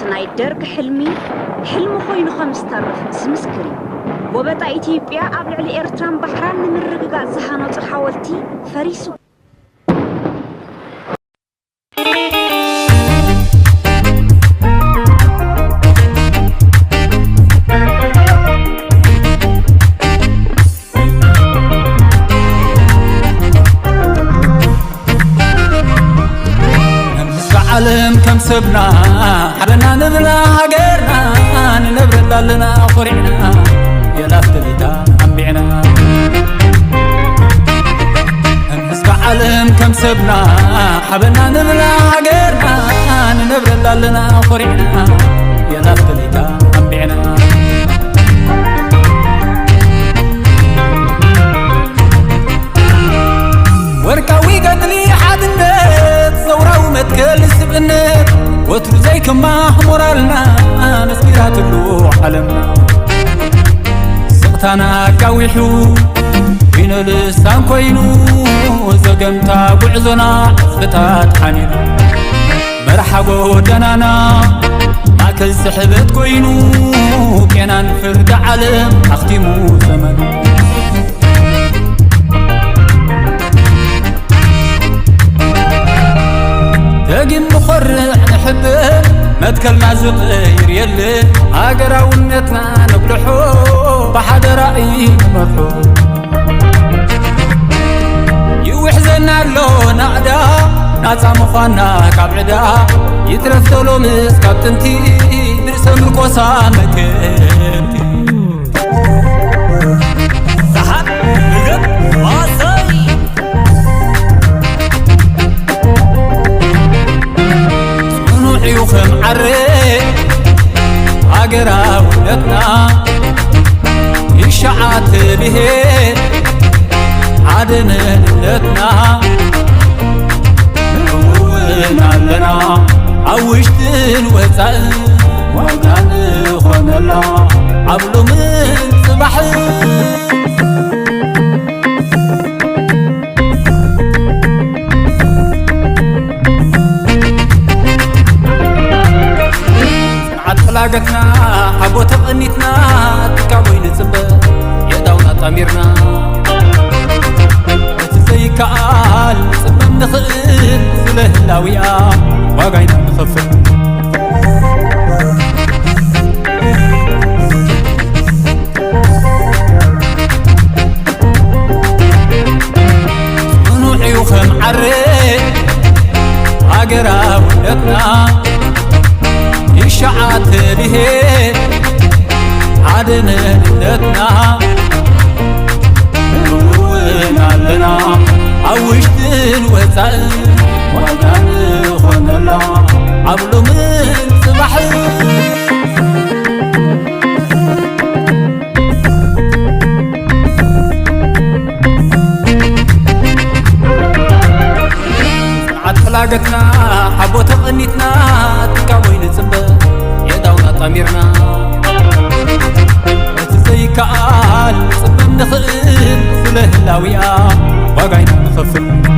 تناي درك حلمي خوينو خمس طرف سمسكري وبتا إثيوبيا أبلع لإرتران بحران نمرقا زهانو تحاولتي فريسو عالم كم سبنا حرنا نبلا هاجرنا نبرد لنا قرعنا يا لافتلتا أنبعنا نحس عالم كم سبنا حرنا نبلا هاجرنا نبرد لنا قرعنا يا لافتلتا أنبعنا وركاوي قدلي حدنا ثورة ومتكل السبنة وترو زي كما حمرالنا نسكيرات الروح علمنا سقطانا كاويحو بين الاسلام كوينو زقمتا بعزنا فتات حنينو مرحبو دنانا معك السحبت كوينو كينا نفرد عالم اختمو زمنو تاقم مخرع نحبه متكل مازغير يلي عاقرا ونتنا نبلحو بحد رأيي مرحو يوحزنا اللو نعدا ناتا مخانا كابعدا يترفتلو مسكابتنتي نرسم القوصا مكنتي سحب بقب واصي يوخم عري عقرا ولدنا يشعات به عدن لدنا نونا لنا عوشت الوزال وغان خونلا عبلو من صباح فلاقتنا حبو تغنيتنا تكاوي نصبه يداونا طميرنا وتزي كعال صبم نخل سلهلاويا واقعينا نخفل نوحي وخم عري عقرا ولدنا يشعات به عدن لدنا نونا لنا عوشت الوزال وغان خونلا عبلو من صباح سنعت فلاقتنا حبو تغنيتنا تكاوي نصبه يداونا طميرنا وتزي كعال صبم نخل سلهلاويا واقعينا نخفل